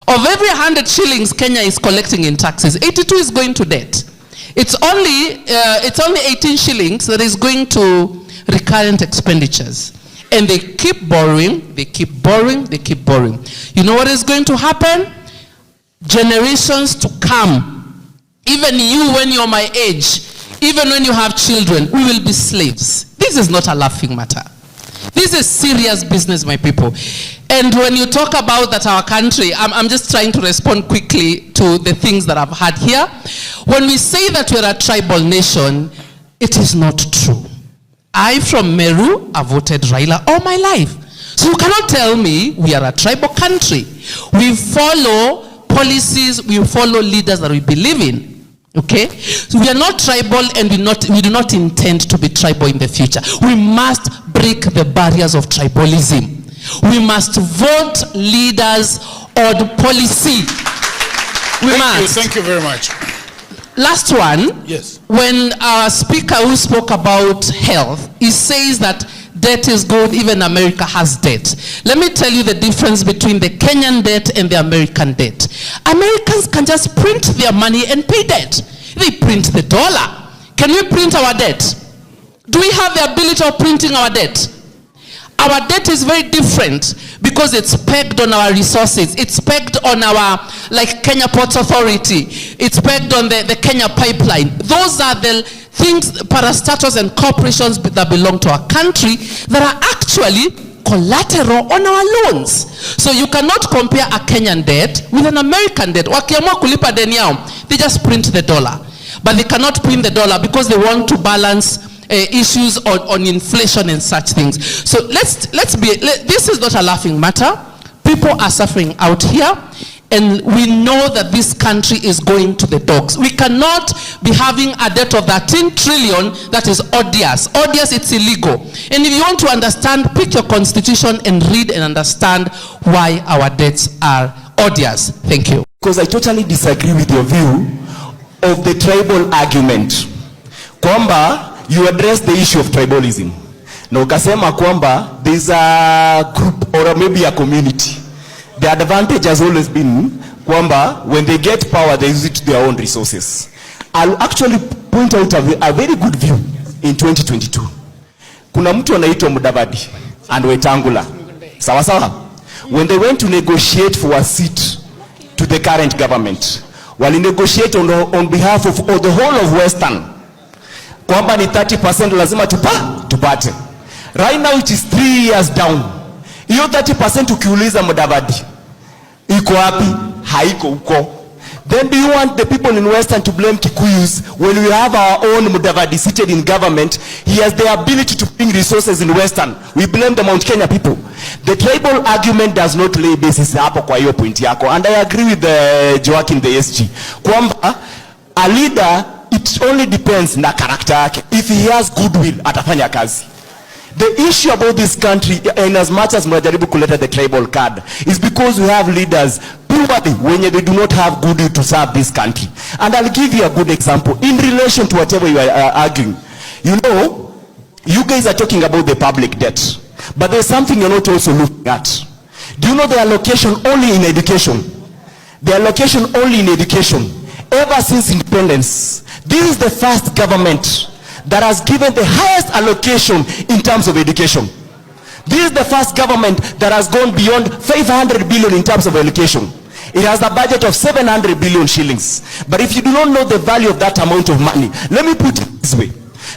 Of every 100 shillings Kenya is collecting in taxes, 82 is going to debt. It's only 18 shillings that is going to recurrent expenditures. And they keep borrowing, they keep borrowing, they keep borrowing. You know what is going to happen? Generations to come, even you when you're my age, even when you have children, we will be slaves. This is not a laughing matter. This is serious business, my people. And when you talk about that our country, I'm just trying to respond quickly to the things that I've had here. When we say that we're a tribal nation, it is not true. I from Meru, I voted Raila all my life. So you cannot tell me we are a tribal country. We follow policies, we follow leaders that we believe in. Okay? So we are not tribal, and we do not intend to be tribal in the future. We must break the barriers of tribalism. We must vote leaders on policy. Thank you very much. Last one. Yes. When our speaker who spoke about health, he says that debt is good, even America has debt. Let me tell you the difference between the Kenyan debt and the American debt. Americans can just print their money and pay debt. They print the dollar. Can we print our debt? Do we have the ability of printing our debt? Our debt is very different because it's pegged on our resources. It's pegged on our, like Kenya Ports Authority. It's pegged on the Kenya pipeline. Those are the things, parastatals and corporations that belong to our country that are actually collateral on our loans. So you cannot compare a Kenyan debt with an American debt. Wakiamua kulipa deni yao, they just print the dollar. But they cannot print the dollar because they want to balance issues on inflation and such things. So this is not a laughing matter. People are suffering out here, and we know that this country is going to the dogs. We cannot be having a debt of 13 trillion that is odious. Odious, it's illegal. And if you want to understand, pick your constitution and read and understand why our debts are odious. Thank you. Because I totally disagree with your view of the tribal argument. Kwamba you address the issue of tribalism. Na ukasema kwamba there's a group or maybe a community. The advantage has always been kwamba when they get power, they use it to their own resources. I'll actually point out a very good view in 2022. Kuna mtu anaitwa Mudavadi and Wetangula. Sawa sawa? When they went to negotiate for a seat to the current government, wali negotiate on behalf of the whole of Western, kwamba ni 30% lazima tupate. Right now it is 3 years down. Hiyo 30% ukiuliza Mudavadi iko wapi? Haiko huko. Then do you want the people in Western to blame Kikuyus when we have our own Mudavadi seated in government? He has the ability to bring resources in Western. We blame the Mount Kenya people. The tribal argument does not lay basis hapo kwa hiyo point yako. And I agree with Joaquin the SG. Kwamba a leader, it only depends na character yake. If he has goodwill, atafanya kazi. The issue about this country, in as much as mnajaribu kuleta the tribal card, is because we have leaders purely when they do not have goodwill to serve this country. And I'll give you a good example in relation to whatever you are arguing. You know, you guys are talking about the public debt, but there's something you're not also looking at. Do you know the allocation only in education? The allocation only in education. Ever since independence, this is the first government that has given the highest allocation in terms of education. This is the first government that has gone beyond 500 billion in terms of education. It has a budget of 700 billion shillings. But if you do not know the value of that amount of money, let me put it this way.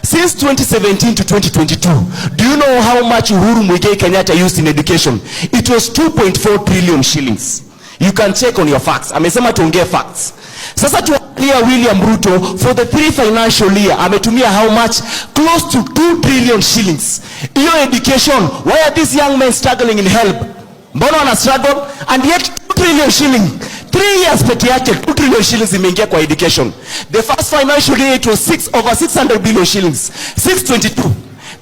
Since 2017 to 2022, do you know how much Uhuru Muigai Kenyatta used in education? It was 2.4 trillion shillings. You can check on your facts. Amesema tuongee facts. Sasa tuangalia William Ruto for the 3 financial year ametumia how much? Close to 2 trillion shillings. Iyo education, why are these young men struggling in help? Mbona wana struggle? And yet 2 trillion shillings. 3 years peke yake 2 trillion shillings imeingia kwa education. The first financial year it was over 600 billion shillings. 622.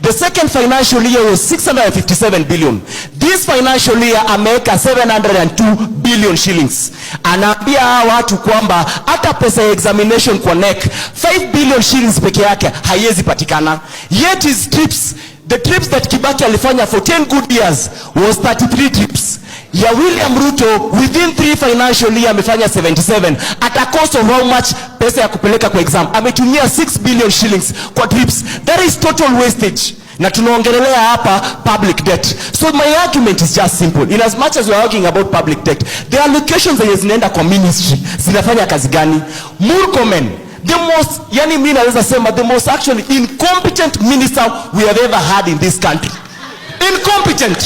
The second financial year was 657 billion. This financial year ameweka 702 billion shillings. Anaambia watu kwamba hata pesa ya examination kwa NEC 5 billion shillings peke yake haiwezi patikana. Yet his trips, the trips that Kibaki alifanya for 10 good years was 33 trips. ya William Ruto within 3 financial year amefanya 77 at a cost of how much? Pesa ya kupeleka kwa exam ametumia 6 billion shillings kwa trips. That is total wastage. Na tunaongelelea hapa public debt. So my argument is just simple. In as much as we are talking about public debt, the allocations zenye zinaenda kwa ministry zinafanya kazi gani? Murkomen, the most, yani mimi naweza sema the most actually incompetent minister we have ever had in this country. Incompetent.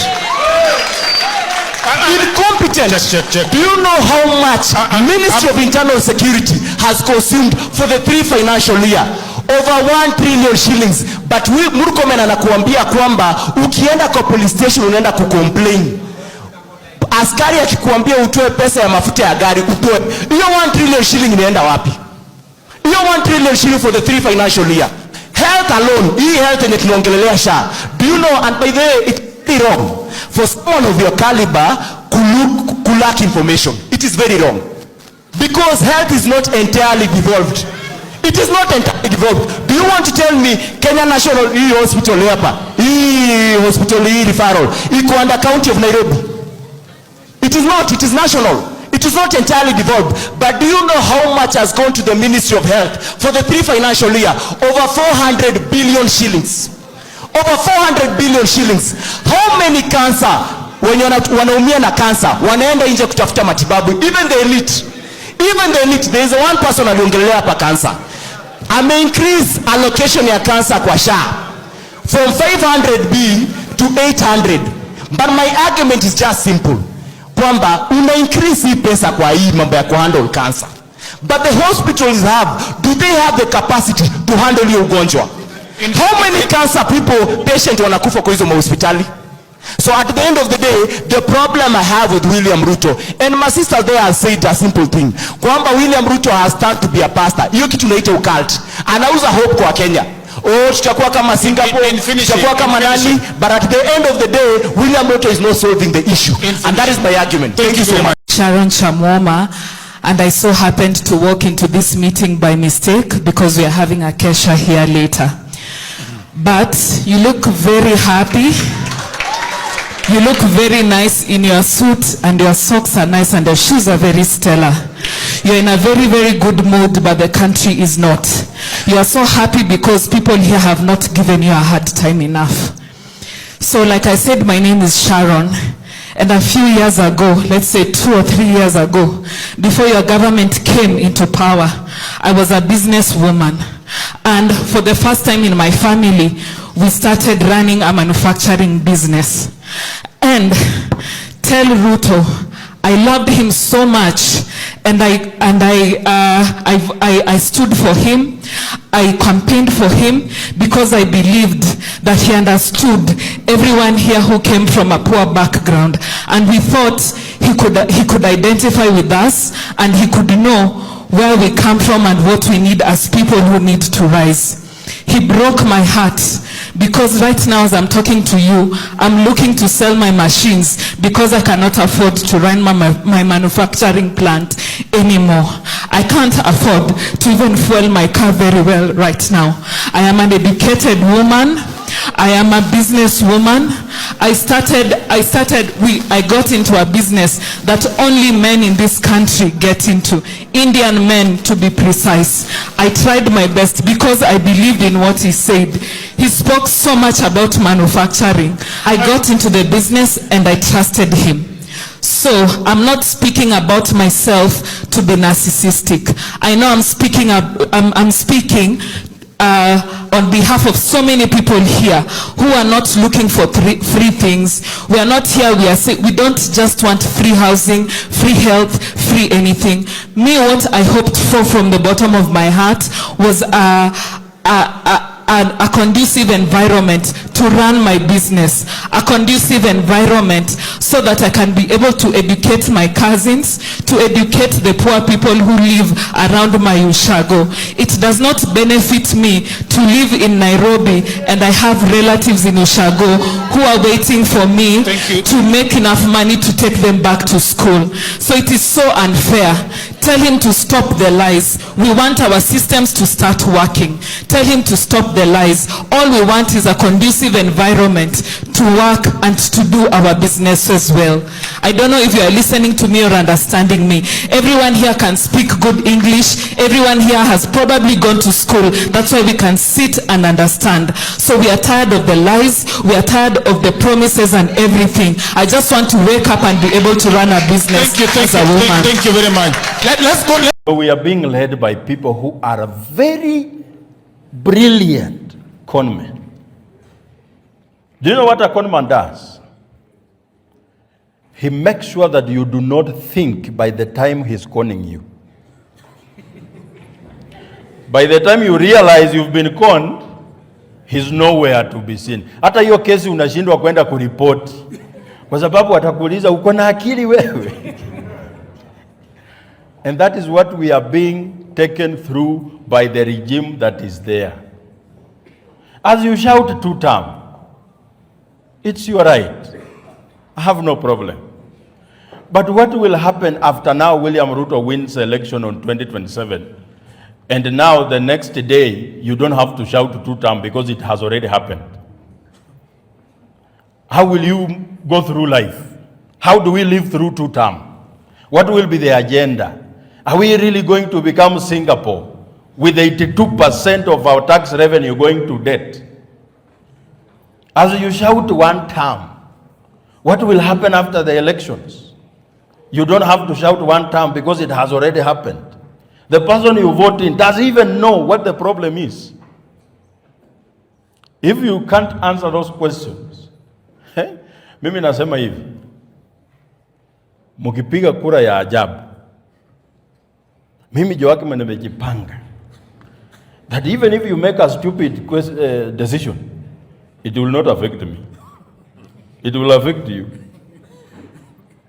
Incompetent. Check. Do you know how much Ministry of Internal Security has consumed for the 3 financial year? Over 1 trillion shillings. But Murkomen anakuambia kwamba ukienda kwa police station unaenda kucomplain. Askari akikuambia utoe pesa ya mafuta ya gari utoe. Hiyo 1 trillion shilling inaenda wapi? Hiyo 1 trillion shilling for the 3 financial year. Health alone, hii health yenye tunaongelelea SHA. Do you know, and by the way, it's very wrong for someone of your caliber to lack information. It is very wrong. Because health is not entirely devolved. It is not entirely devolved. Do you want to tell me Kenya National Hospital hapa, hospital referral iko under county of Nairobi? It is not. It is national. It is not entirely devolved. But do you know how much has gone to the Ministry of Health for the 3 financial year? Over 400 billion shillings. Over 400 billion shillings. How many cancer when wanaumia na cancer wanaenda nje kutafuta matibabu? Even the elite. There is one person aliongelea hapa cancer. Increase allocation ya cancer kwa SHA from 500B to 800. But my argument is just simple. Kwamba una increase hii pesa kwa hii mambo ya kuhandle cancer. But the hospitals do they have the capacity to handle hiyo ugonjwa? How many cancer patient wanakufa kwa hizo hospitali? So at the end of the day, the problem I have with William Ruto, and my sister there has said a simple thing. Kwamba William Ruto has started to be a pastor. Hiyo kitu naita ucult. Anauza hope kwa Kenya. Tutakuwa kama Singapore, tutakuwa kama nani, but at the end of the day, William Ruto is not solving the issue. And that is my argument. Thank you so much. Sharon Chamwoma, and I so happened to walk into this meeting by mistake because we are having a kesha here later. But you look very happy. You look very nice in your suit, and your socks are nice, and your shoes are very stellar. You're in a very, very good mood, but the country is not. You are so happy because people here have not given you a hard time enough. So like I said, my name is Sharon, and a few years ago, let's say 2 or 3 years ago, before your government came into power, I was a businesswoman. And for the first time in my family, we started running a manufacturing business. And tell Ruto, I loved him so much, and I stood for him. I campaigned for him because I believed that he understood everyone here who came from a poor background, and we thought he could identify with us, and he could know where we come from and what we need as people who need to rise. He broke my heart because right now as I'm talking to you, I'm looking to sell my machines because I cannot afford to run my manufacturing plant anymore. I can't afford to even fuel my car very well right now. I am an educated woman. I am a businesswoman. I got into a business that only men in this country get into. Indian men, to be precise. I tried my best because I believed in what he said. He spoke so much about manufacturing. I got into the business and I trusted him. So I'm not speaking about myself to be narcissistic. I know I'm speaking on behalf of so many people here who are not looking for free things. We are not here, we don't just want free housing, free health, free anything. Me, what I hoped for from the bottom of my heart was a conducive environment to run my business, a conducive environment so that I can be able to educate my cousins, to educate the poor people who live around my ushago. It does not benefit me to live in Nairobi and I have relatives in Ushago who are waiting for me to make enough money to take them back to school. So it is so unfair. Tell him to stop the lies. We want our systems to start working. Tell him to stop the lies. All we want is a conducive environment to work and to do our business as well. I don't know if you are listening to me or understanding me. Everyone here can speak good English. Everyone here has probably gone to school. That's why we can sit and understand. So we are tired of the lies. We are tired of the promises and everything. I just want to wake up and be able to run a business as a woman. Thank you very much. Let's go. We are being led by people who are very brilliant conmen. Do you know what a conman does? He makes sure that you do not think by the time he's conning you. By the time you realize you've been conned, he's nowhere to be seen. Hata hiyo kesi unashindwa kwenda kuripoti kwa sababu atakuuliza uko na akili wewe. And that is what we are being taken through by the regime that is there. As you shout 2-term, it's your right. I have no problem. But what will happen after now William Ruto wins the election on 2027? And now the next day, you don't have to shout 2-term because it has already happened. How will you go through life? How do we live through 2-term? What will be the agenda? Are we really going to become Singapore with 82% of our tax revenue going to debt? As you shout 1 term, what will happen after the elections? You don't have to shout 1 term because it has already happened. The person you vote in doesn't even know what the problem is. If you can't answer those questions, mimi nasema hivi, mukipiga kura ya ajabu, mimi Joakim nimejipanga that even if you make a stupid decision, it will not affect me. It will affect you.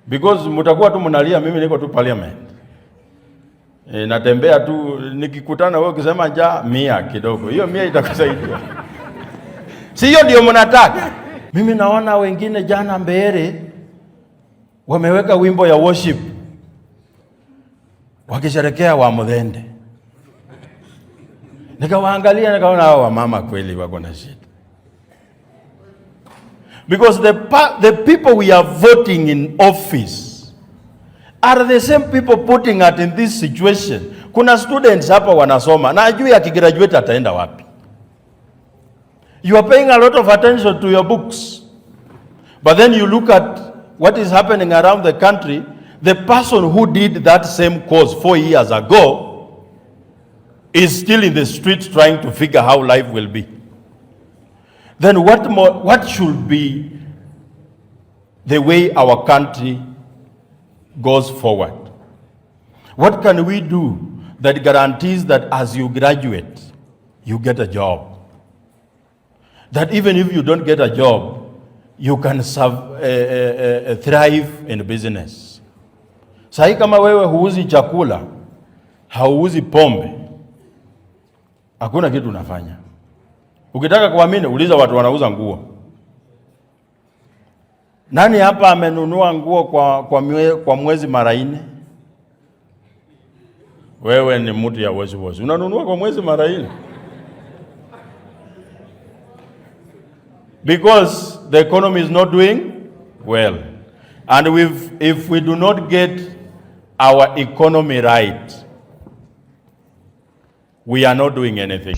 Because mutakuwa tu mnalia, mimi niko tu parliament. Natembea tu, nikikutana wewe ukisema njaa 100 kidogo. Hiyo 100 itakusaidia. Si hiyo ndio mnataka. Mimi naona wengine jana Mbeere wameweka wimbo ya worship wakisherekea wa Muthende. Nikawaangalia nikaona hao wamama kweli wako na shida. Because the people we are voting in office are the same people putting us in this situation. Kuna students hapa wanasoma na ajui akigraduate ataenda wapi. You are paying a lot of attention to your books. But then you look at what is happening around the country. The person who did that same course 4 years ago is still in the streets trying to figure how life will be. Then what should be the way our country goes forward? What can we do that guarantees that as you graduate, you get a job? That even if you don't get a job, you can thrive in business. Sahi kama wewe huuzi chakula, hauuzi pombe, hakuna kitu unafanya. Ukitaka kuamini, uliza watu wanauza nguo. Nani hapa amenunua nguo kwa mwezi mara 4? Wewe ni mtu ya wezi. Unanunua kwa mwezi mara 4? Because the economy is not doing well. And if we do not get our economy right, we are not doing anything.